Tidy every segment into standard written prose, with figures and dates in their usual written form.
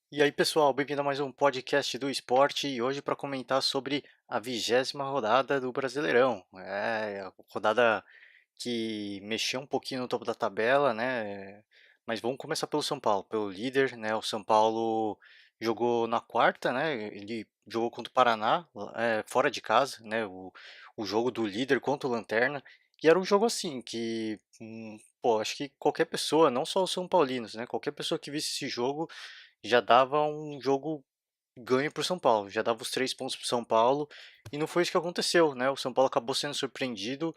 E aí, pessoal, bem-vindo a mais um podcast do esporte e hoje para comentar sobre a 20ª rodada do Brasileirão. A rodada que mexeu um pouquinho no topo da tabela, né? Mas vamos começar pelo São Paulo, pelo líder, né? O São Paulo jogou na quarta, né? Ele jogou contra o Paraná, fora de casa, né? O jogo do líder contra o Lanterna. E era um jogo assim que, pô, acho que qualquer pessoa, não só os São Paulinos, né? Qualquer pessoa que visse esse jogo já dava um jogo ganho para o São Paulo, já dava os 3 pontos para o São Paulo, e não foi isso que aconteceu, né? O São Paulo acabou sendo surpreendido,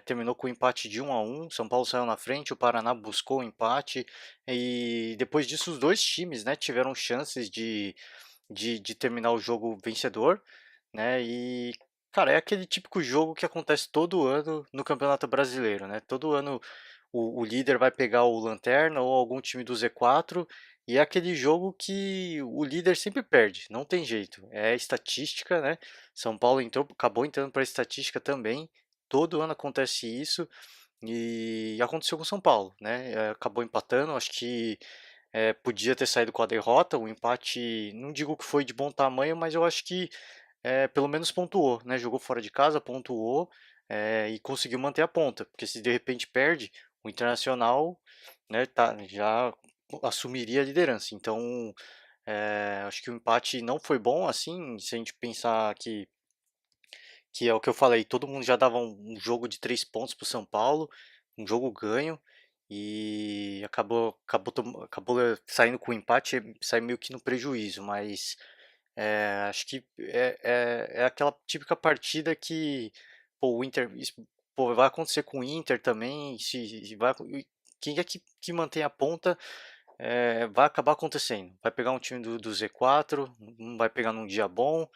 terminou com um empate de 1-1. São Paulo saiu na frente, o Paraná buscou o empate, e depois disso os dois times, né, tiveram chances de terminar o jogo vencedor, né? E cara, é aquele típico jogo que acontece todo ano no Campeonato Brasileiro, né? Todo ano o líder vai pegar o Lanterna ou algum time do Z4 e é aquele jogo que o líder sempre perde, não tem jeito. É estatística, né? São Paulo acabou entrando para a estatística também. Todo ano acontece isso e aconteceu com o São Paulo, né? Acabou empatando, acho que podia ter saído com a derrota. O empate, não digo que foi de bom tamanho, mas eu acho que pelo menos pontuou, né? Jogou fora de casa, pontuou e conseguiu manter a ponta. Porque se de repente perde, o Internacional, né, já assumiria a liderança. Então, acho que o empate não foi bom, assim, se a gente pensar que é o que eu falei, todo mundo já dava um jogo de 3 pontos para o São Paulo, um jogo ganho, e acabou saindo com o empate, saiu meio que no prejuízo, mas acho que é aquela típica partida que pô, o Inter, pô, vai acontecer com o Inter também, se vai, quem é que mantém a ponta vai acabar acontecendo. Vai pegar um time do Z4, não vai pegar num dia bom,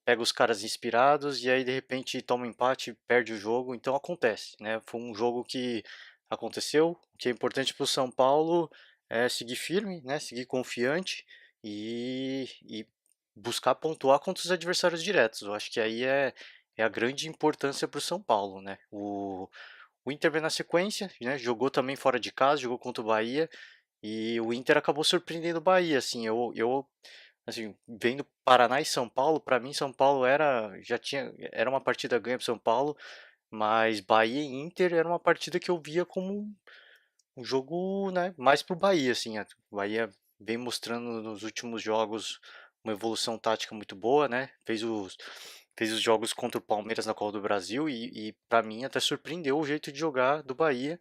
pega os caras inspirados e aí de repente toma um empate, perde o jogo, então acontece, né? Foi um jogo que aconteceu, o que é importante para o São Paulo é seguir firme, né? Seguir confiante e buscar pontuar contra os adversários diretos. Eu acho que aí é a grande importância para o São Paulo, né? O Inter vem na sequência, né? Jogou também fora de casa, jogou contra o Bahia e o Inter acabou surpreendendo o Bahia, assim. Eu assim, vendo Paraná e São Paulo, para mim São Paulo era uma partida ganha para São Paulo, mas Bahia e Inter era uma partida que eu via como um jogo, né, mais pro Bahia, assim. O Bahia vem mostrando nos últimos jogos uma evolução tática muito boa, né? Fez os jogos contra o Palmeiras na Copa do Brasil e para mim até surpreendeu o jeito de jogar do Bahia,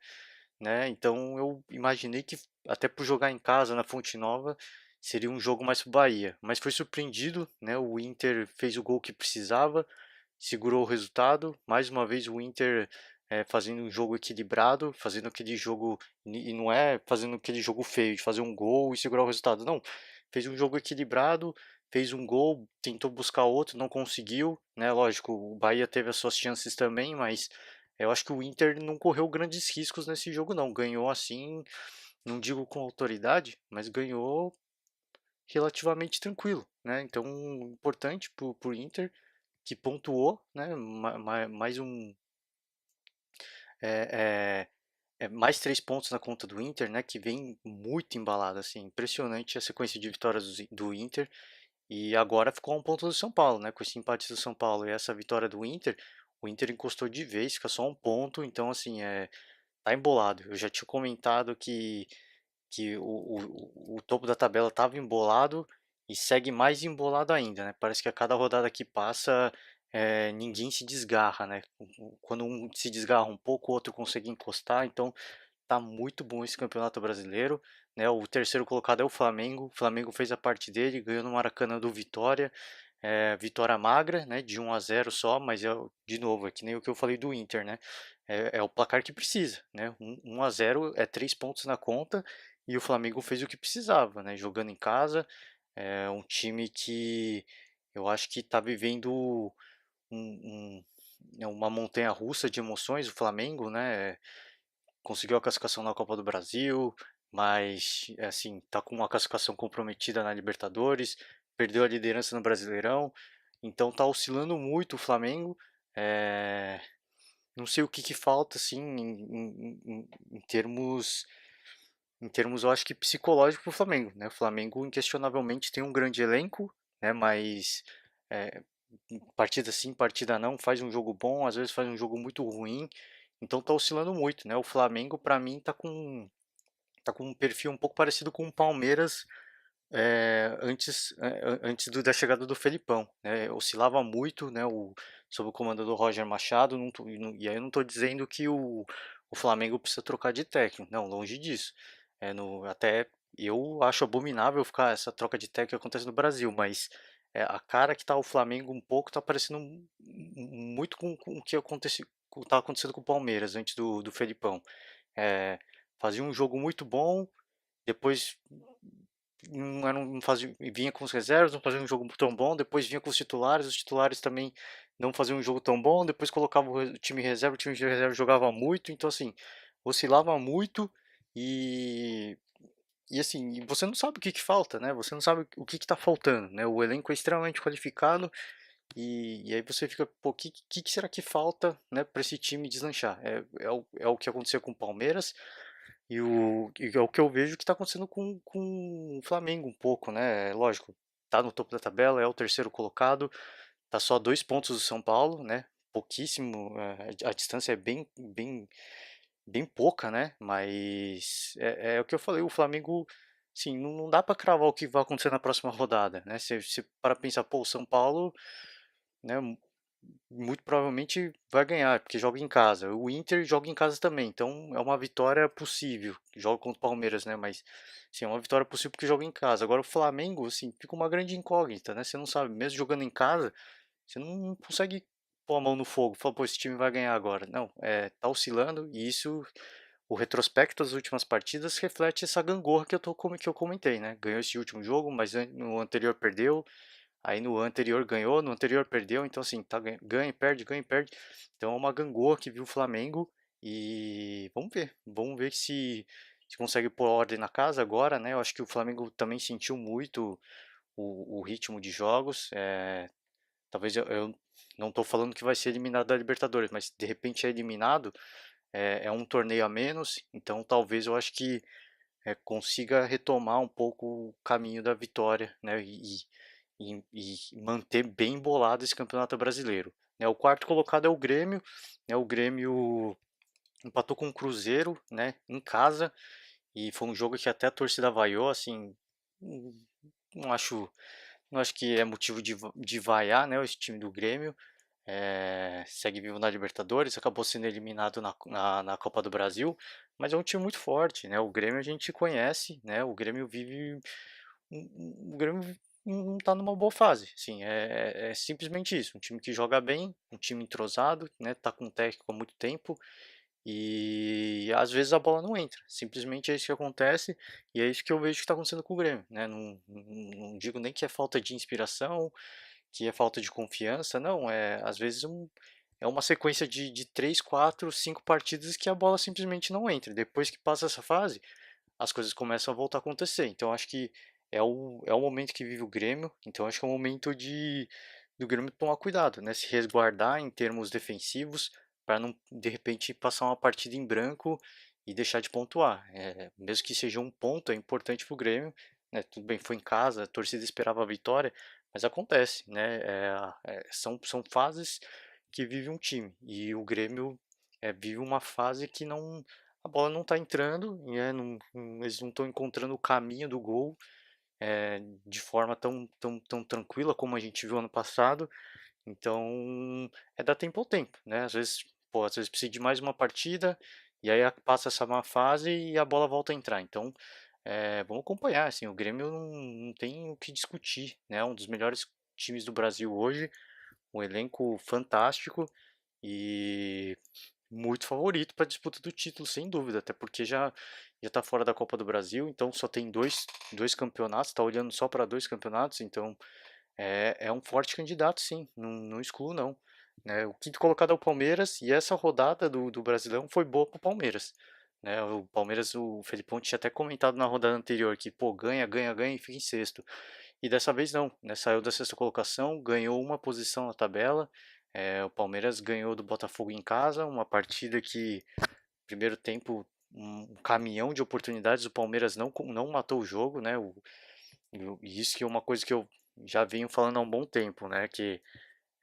né? Então eu imaginei que até por jogar em casa na Fonte Nova seria um jogo mais pro Bahia, mas foi surpreendido, né? O Inter fez o gol que precisava, segurou o resultado. Mais uma vez o Inter fazendo um jogo equilibrado, fazendo aquele jogo e não é fazendo aquele jogo feio de fazer um gol e segurar o resultado, não. Fez um jogo equilibrado, fez um gol, tentou buscar outro, não conseguiu, né? Lógico, o Bahia teve as suas chances também, mas eu acho que o Inter não correu grandes riscos nesse jogo, não. Ganhou assim, não digo com autoridade, mas ganhou relativamente tranquilo, né? Então, importante para o Inter, que pontuou, né? Mais é, mais 3 pontos na conta do Inter, né? Que vem muito embalado, assim, impressionante a sequência de vitórias do Inter. E agora ficou a um ponto do São Paulo, né? Com esse empate do São Paulo e essa vitória do Inter, o Inter encostou de vez, fica só um ponto. Então, assim, tá embolado. Eu já tinha comentado que o topo da tabela estava embolado e segue mais embolado ainda, né? Parece que a cada rodada que passa, ninguém se desgarra, né? Quando um se desgarra um pouco, o outro consegue encostar. Então, tá muito bom esse campeonato brasileiro, né? O terceiro colocado é o Flamengo. O Flamengo fez a parte dele, ganhou no Maracanã do Vitória. Vitória magra, né? De 1-0 só, mas de novo, é que nem o que eu falei do Inter, né? É o placar que precisa, né? 1-0 é 3 pontos na conta e o Flamengo fez o que precisava, né? Jogando em casa, é um time que eu acho que está vivendo uma montanha russa de emoções. O Flamengo, né? Conseguiu a classificação na Copa do Brasil, mas assim, tá com uma classificação comprometida na Libertadores, perdeu a liderança no Brasileirão, então tá oscilando muito o Flamengo. É, não sei o que falta assim em termos em termos, eu acho que psicológico para o Flamengo, né? O Flamengo inquestionavelmente tem um grande elenco, né? Mas é, partida sim, partida não, faz um jogo bom, às vezes faz um jogo muito ruim, então tá oscilando muito, né? O Flamengo para mim tá com um perfil um pouco parecido com o Palmeiras da chegada do Felipão, né? Oscilava muito, né? Sob o comando do Roger Machado, e aí eu não estou dizendo que o Flamengo precisa trocar de técnico, não, longe disso. Até eu acho abominável ficar essa troca de técnico que acontece no Brasil, mas a cara que tá o Flamengo um pouco tá parecendo muito com o que tá acontecendo com o Palmeiras antes do Felipão. É, fazia um jogo muito bom, depois não fazia, vinha com os reservas, não fazia um jogo tão bom, depois vinha com os titulares também não faziam um jogo tão bom, depois colocava o time reserva, o time de reserva jogava muito, então assim, oscilava muito e e assim, você não sabe o que que falta, né? Você não sabe o que que tá faltando, né? O elenco é extremamente qualificado e aí você fica, pô, o que será que falta, né, para esse time deslanchar? É o que aconteceu com o Palmeiras, e é o que eu vejo que está acontecendo com o Flamengo um pouco, né? Lógico, tá no topo da tabela, é o terceiro colocado, tá só 2 pontos do São Paulo, né? Pouquíssimo, a distância é bem pouca, né? Mas é o que eu falei, o Flamengo, sim, não dá para cravar o que vai acontecer na próxima rodada, né? Se para pensar, pô, o São Paulo, né? Muito provavelmente vai ganhar, porque joga em casa. O Inter joga em casa também, então é uma vitória possível. Joga contra o Palmeiras, né? Mas sim, é uma vitória possível porque joga em casa. Agora o Flamengo, assim, fica uma grande incógnita, né? Você não sabe, mesmo jogando em casa, você não consegue pôr a mão no fogo, falar, pô, esse time vai ganhar agora. Não, tá oscilando e isso, o retrospecto das últimas partidas reflete essa gangorra que eu comentei, né? Ganhou esse último jogo, mas no anterior perdeu. Aí no anterior ganhou, no anterior perdeu, então assim, tá ganha e perde, ganha e perde. Então é uma gangorra que viu o Flamengo e vamos ver se consegue pôr ordem na casa agora, né? Eu acho que o Flamengo também sentiu muito o ritmo de jogos. Talvez eu não estou falando que vai ser eliminado da Libertadores, mas de repente é eliminado, é um torneio a menos, então talvez eu acho que consiga retomar um pouco o caminho da vitória, né? E manter bem embolado esse campeonato brasileiro. Né, o quarto colocado é o Grêmio, né, o Grêmio empatou com o Cruzeiro, né, em casa, e foi um jogo que até a torcida vaiou, assim, não não acho, não acho que é motivo de vaiar, né, esse time do Grêmio, segue vivo na Libertadores, acabou sendo eliminado na Copa do Brasil, mas é um time muito forte, né, o Grêmio a gente conhece, né, o Grêmio vive o Grêmio não está numa boa fase, sim, é simplesmente isso, um time que joga bem, um time entrosado, né, tá com o técnico há muito tempo e às vezes a bola não entra, simplesmente é isso que acontece e é isso que eu vejo que está acontecendo com o Grêmio, né, não digo nem que é falta de inspiração, que é falta de confiança, não, às vezes é uma sequência de 3, 4, 5 partidas que a bola simplesmente não entra, depois que passa essa fase, as coisas começam a voltar a acontecer. Então acho que é o momento que vive o Grêmio. Então acho que é o momento do Grêmio tomar cuidado, né? Se resguardar em termos defensivos para não de repente passar uma partida em branco e deixar de pontuar. Mesmo que seja um ponto, é importante para o Grêmio. Né? Tudo bem, foi em casa, a torcida esperava a vitória, mas acontece, né? São fases que vive um time e o Grêmio vive uma fase que não a bola não está entrando, né? Eles não estão encontrando o caminho do gol de forma tão tranquila como a gente viu ano passado. Então, dar tempo ao tempo, né? Às vezes precisa de mais uma partida e aí passa essa má fase e a bola volta a entrar. Então, vamos acompanhar. Assim, o Grêmio não tem o que discutir, né? É um dos melhores times do Brasil hoje, um elenco fantástico e muito favorito para a disputa do título, sem dúvida, até porque já está fora da Copa do Brasil, então só tem dois campeonatos, está olhando só para dois campeonatos, então é um forte candidato, sim, não excluo não. Né? O quinto colocado é o Palmeiras e essa rodada do Brasileirão foi boa para o Palmeiras. Né? O Palmeiras, o Felipão tinha até comentado na rodada anterior que pô, ganha, ganha, ganha e fica em sexto. E dessa vez não, né? Saiu da sexta colocação, ganhou uma posição na tabela. O Palmeiras ganhou do Botafogo em casa, uma partida que primeiro tempo um caminhão de oportunidades, o Palmeiras não matou o jogo, né? E isso que é uma coisa que eu já venho falando há um bom tempo, né? Que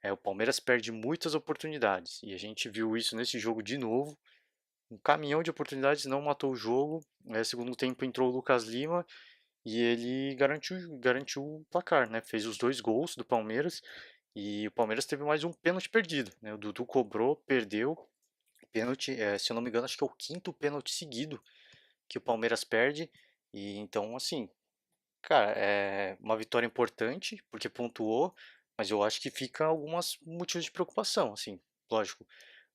o Palmeiras perde muitas oportunidades. E a gente viu isso nesse jogo de novo. Um caminhão de oportunidades não matou o jogo. Segundo tempo entrou o Lucas Lima e ele garantiu o placar, né? Fez os dois gols do Palmeiras. E o Palmeiras teve mais um pênalti perdido, né? O Dudu cobrou, perdeu. Pênalti, se eu não me engano, acho que é o quinto pênalti seguido que o Palmeiras perde. E então, assim, cara, é uma vitória importante, porque pontuou, mas eu acho que fica alguns motivos de preocupação, assim, lógico,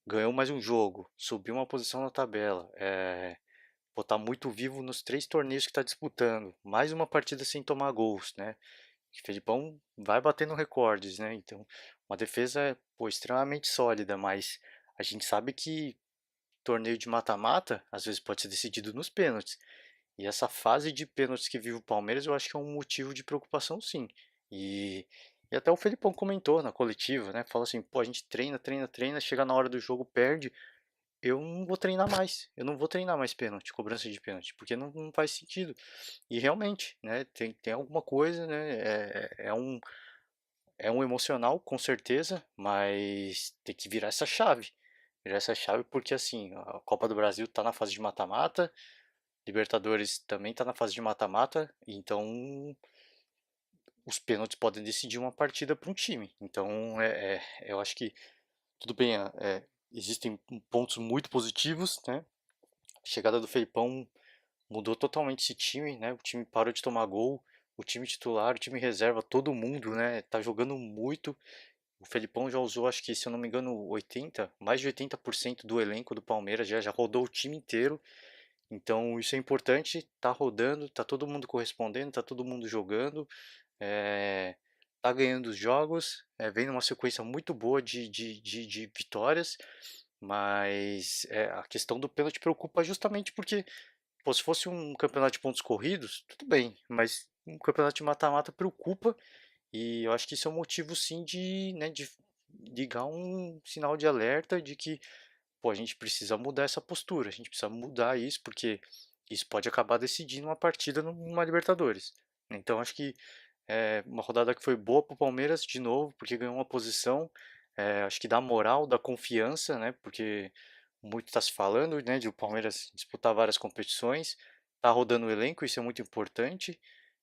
ganhou mais um jogo, subiu uma posição na tabela, pô, tá muito vivo nos 3 torneios que está disputando, mais uma partida sem tomar gols, né? O Felipão vai batendo recordes, né? Então, uma defesa, pô, extremamente sólida, mas a gente sabe que torneio de mata-mata às vezes pode ser decidido nos pênaltis. E essa fase de pênaltis que vive o Palmeiras, eu acho que é um motivo de preocupação, sim. E até o Felipão comentou na coletiva, né? Fala assim, pô, a gente treina, treina, treina, chega na hora do jogo, perde. Eu não vou treinar mais. Eu não vou treinar mais pênalti, cobrança de pênalti, porque não faz sentido. E realmente, né? Tem alguma coisa, né? É um emocional, com certeza, mas tem que virar essa chave. Virar essa chave porque, assim, a Copa do Brasil tá na fase de mata-mata, Libertadores também tá na fase de mata-mata, então os pênaltis podem decidir uma partida para um time. Então, eu acho que tudo bem, existem pontos muito positivos, né? A chegada do Felipão mudou totalmente esse time, né? O time parou de tomar gol, o time titular, o time reserva, todo mundo, né? Tá jogando muito. O Felipão já usou, acho que, se eu não me engano, mais de 80% do elenco do Palmeiras, já rodou o time inteiro. Então isso é importante, tá rodando, tá todo mundo correspondendo, tá todo mundo jogando, é, tá ganhando os jogos, vem numa sequência muito boa de vitórias, mas a questão do pênalti preocupa justamente porque, pô, se fosse um campeonato de pontos corridos, tudo bem, mas um campeonato de mata-mata preocupa e eu acho que isso é um motivo sim de ligar um sinal de alerta de que pô, a gente precisa mudar essa postura, a gente precisa mudar isso, porque isso pode acabar decidindo uma partida numa Libertadores. Então acho que é uma rodada que foi boa para o Palmeiras de novo, porque ganhou uma posição, acho que dá moral, dá confiança, né? Porque muito está se falando, né, de o Palmeiras disputar várias competições, tá rodando o elenco, isso é muito importante,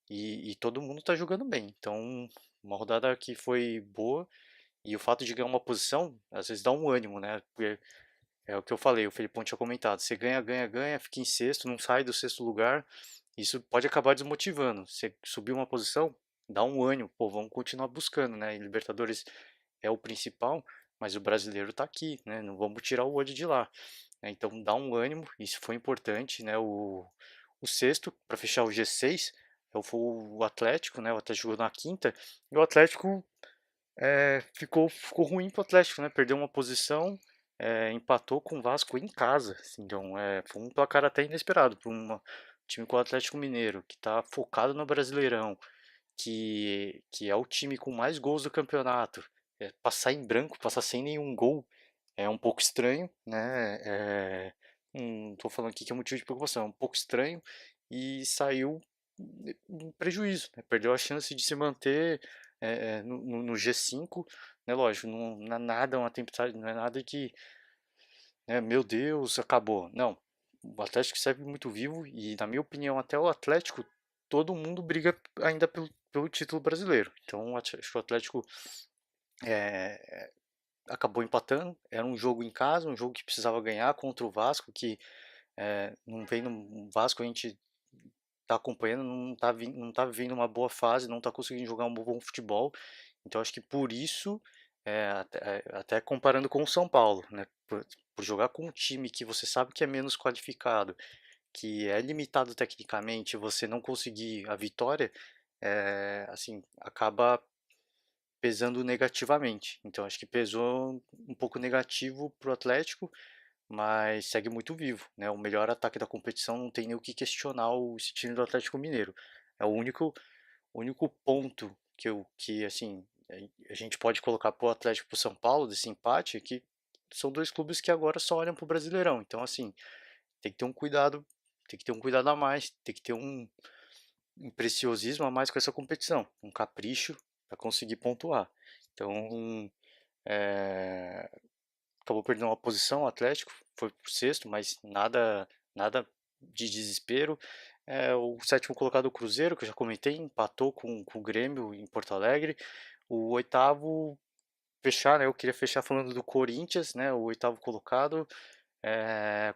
e todo mundo está jogando bem. Então, uma rodada que foi boa, e o fato de ganhar uma posição, às vezes dá um ânimo, né? Porque é o que eu falei, o Felipão tinha comentado. Você ganha, ganha, ganha, fica em sexto, não sai do sexto lugar. Isso pode acabar desmotivando. Você subir uma posição, dá um ânimo. Pô, vamos continuar buscando, né? E Libertadores é o principal, mas o brasileiro tá aqui, né? Não vamos tirar o olho de lá. Então dá um ânimo, isso foi importante, né? O sexto, para fechar o G6, foi o Atlético, né? O Atlético jogou na quinta, e o Atlético ficou ruim pro Atlético, né? Perdeu uma posição, empatou com o Vasco em casa. Assim, então, foi um placar até inesperado para um time com o Atlético Mineiro, que está focado no Brasileirão, que é o time com mais gols do campeonato. Passar em branco, passar sem nenhum gol, é um pouco estranho, né? Não tô falando aqui que é motivo de preocupação, é um pouco estranho e saiu em prejuízo, né? Perdeu a chance de se manter no G5, né? Lógico, não é nada uma tempestade, não é nada que, né, meu Deus, acabou. Não, o Atlético segue muito vivo e, na minha opinião, até o Atlético, todo mundo briga ainda pelo título brasileiro. Então, acho que o Atlético é, acabou empatando. Era um jogo em casa, um jogo que precisava ganhar contra o Vasco, que não vem no Vasco, a gente tá acompanhando, não tá vivendo uma boa fase, não tá conseguindo jogar um bom futebol. Então acho que por isso, até comparando com o São Paulo, né? Por jogar com um time que você sabe que é menos qualificado, que é limitado tecnicamente, você não conseguir a vitória, assim, acaba pesando negativamente. Então acho que pesou um pouco negativo pro Atlético, mas segue muito vivo, né? O melhor ataque da competição, não tem nem o que questionar esse time do Atlético Mineiro. É o único ponto que assim, a gente pode colocar pro Atlético e pro São Paulo desse empate é que são dois clubes que agora só olham pro Brasileirão. Então, assim, tem que ter um cuidado, tem que ter um cuidado a mais, tem que ter um preciosismo a mais com essa competição, um capricho para conseguir pontuar. Então, é, acabou perdendo uma posição, o Atlético foi pro sexto, mas nada de desespero. O sétimo colocado, o Cruzeiro, que eu já comentei, empatou com o Grêmio em Porto Alegre. O oitavo, fechar, né? Eu queria fechar falando do Corinthians, né? O oitavo colocado.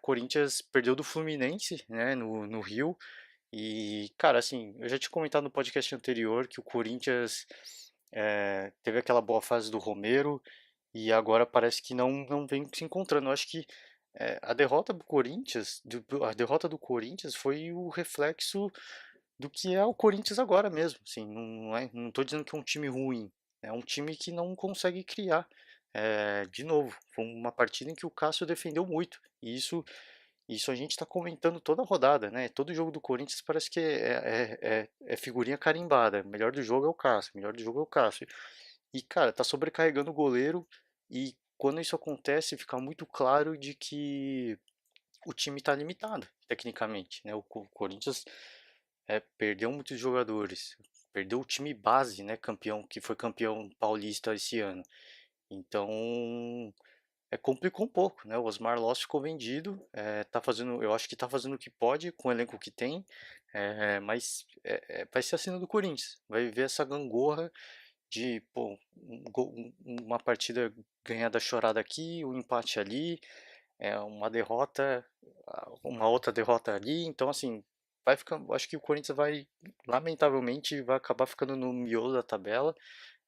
Corinthians perdeu do Fluminense, né? No Rio. E, cara, assim, eu já tinha comentado no podcast anterior que o Corinthians teve aquela boa fase do Romero e agora parece que não vem se encontrando. Eu acho que a derrota do Corinthians, a derrota do Corinthians foi o reflexo do que é o Corinthians agora mesmo. Assim, não tô dizendo que é um time ruim, é um time que não consegue criar. De novo, foi uma partida em que o Cássio defendeu muito. E isso a gente está comentando toda a rodada, né? Todo jogo do Corinthians parece que é figurinha carimbada. O melhor do jogo é o Cássio, o melhor do jogo é o Cássio. E, cara, tá sobrecarregando o goleiro. E quando isso acontece, fica muito claro de que o time está limitado, tecnicamente, né? O Corinthians perdeu muitos jogadores. Perdeu o time base, né? Campeão, que foi campeão paulista esse ano. Então, complicou um pouco, né? O Osmar Loss ficou vendido, tá fazendo, eu acho que tá fazendo o que pode com o elenco que tem, mas vai ser a cena do Corinthians, vai ver essa gangorra de pô, uma partida ganhada chorada aqui, um empate ali, uma derrota, uma outra derrota ali, então assim, vai ficar, acho que o Corinthians vai, lamentavelmente, vai acabar ficando no miolo da tabela,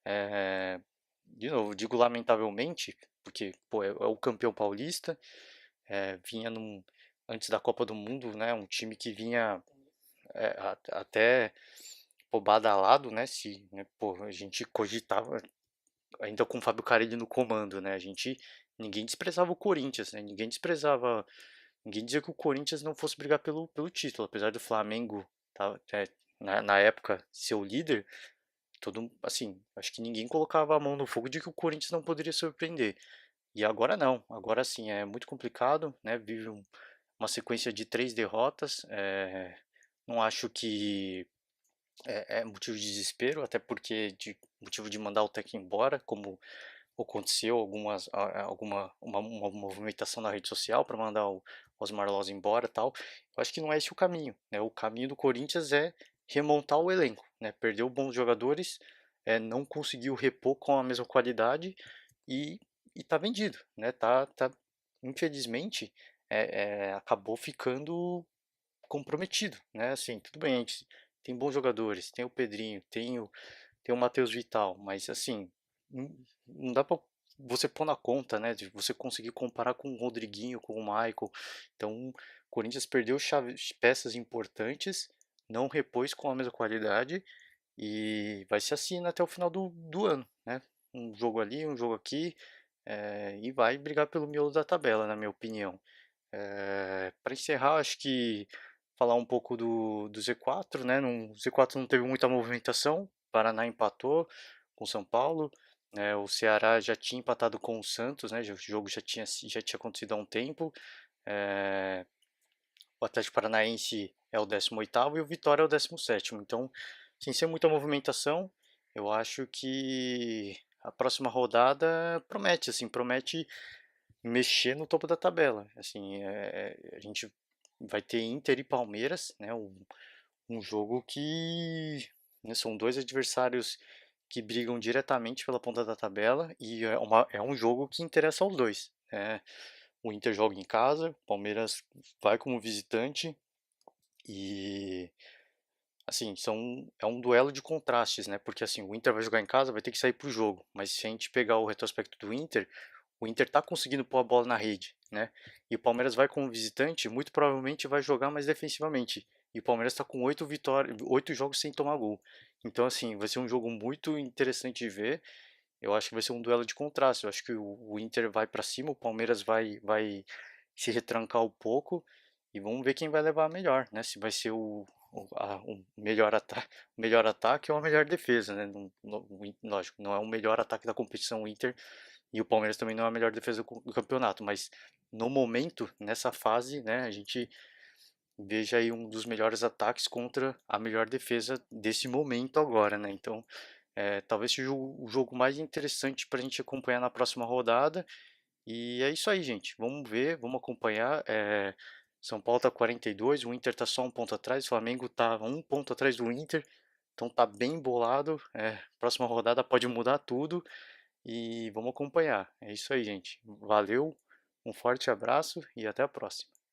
é, de novo, digo lamentavelmente, porque pô, é o campeão paulista, vinha antes da Copa do Mundo, né, um time que vinha até pô, badalado, né, se né, pô, a gente cogitava, ainda com o Fábio Carelli no comando, né, ninguém desprezava o Corinthians, né, ninguém dizia que o Corinthians não fosse brigar pelo título, apesar do Flamengo na época ser o líder, assim, acho que ninguém colocava a mão no fogo de que o Corinthians não poderia surpreender. E agora não, agora sim, é muito complicado, né? Vive uma sequência de 3 derrotas. Não acho que é motivo de desespero, até porque motivo de mandar o técnico embora, como aconteceu uma movimentação na rede social para mandar o Osmar Loz embora, tal. Eu acho que não é esse o caminho, né? O caminho do Corinthians é remontar o elenco, né? Perdeu bons jogadores, não conseguiu repor com a mesma qualidade e tá vendido, né? Infelizmente acabou ficando comprometido, né? Assim, tudo bem, a gente tem bons jogadores, tem o Pedrinho, tem o Matheus Vital, mas assim, não dá para você pôr na conta, né, de você conseguir comparar com o Rodriguinho, com o Michael. Então, o Corinthians perdeu peças importantes, não repôs com a mesma qualidade e vai ser assim até o final do ano, né? Um jogo ali, um jogo aqui, e vai brigar pelo miolo da tabela, na minha opinião. Para encerrar, acho que falar um pouco do Z4, né? O Z4 não teve muita movimentação. O Paraná empatou com o São Paulo. O Ceará já tinha empatado com o Santos, né? O jogo já tinha acontecido há um tempo. É, o Atlético Paranaense é o 18º e o Vitória é o 17º. Então, sem ser muita movimentação, eu acho que a próxima rodada promete, assim, promete mexer no topo da tabela. Assim, a gente vai ter Inter e Palmeiras, né? Um jogo que né, são dois adversários que brigam diretamente pela ponta da tabela e é um jogo que interessa aos dois. Né? O Inter joga em casa, o Palmeiras vai como visitante e assim, é um duelo de contrastes, né? Porque assim, o Inter vai jogar em casa, vai ter que sair pro jogo, mas se a gente pegar o retrospecto do Inter, o Inter tá conseguindo pôr a bola na rede, né? E o Palmeiras vai como visitante, muito provavelmente vai jogar mais defensivamente. E o Palmeiras está com 8 vitórias, 8 jogos sem tomar gol. Então, assim, vai ser um jogo muito interessante de ver. Eu acho que vai ser um duelo de contraste. Eu acho que o Inter vai para cima, o Palmeiras vai se retrancar um pouco e vamos ver quem vai levar a melhor, né? Se vai ser o melhor ataque ou a melhor defesa, né? Lógico, não é o melhor ataque da competição o Inter e o Palmeiras também não é a melhor defesa do campeonato, mas no momento, nessa fase, né, a gente veja aí um dos melhores ataques contra a melhor defesa desse momento agora, né? Então, talvez seja o jogo mais interessante para a gente acompanhar na próxima rodada. E é isso aí, gente. Vamos ver, vamos acompanhar. São Paulo tá 42, o Inter tá só um ponto atrás, o Flamengo tá um ponto atrás do Inter, então tá bem embolado. Próxima rodada pode mudar tudo e vamos acompanhar. É isso aí, gente. Valeu, um forte abraço e até a próxima.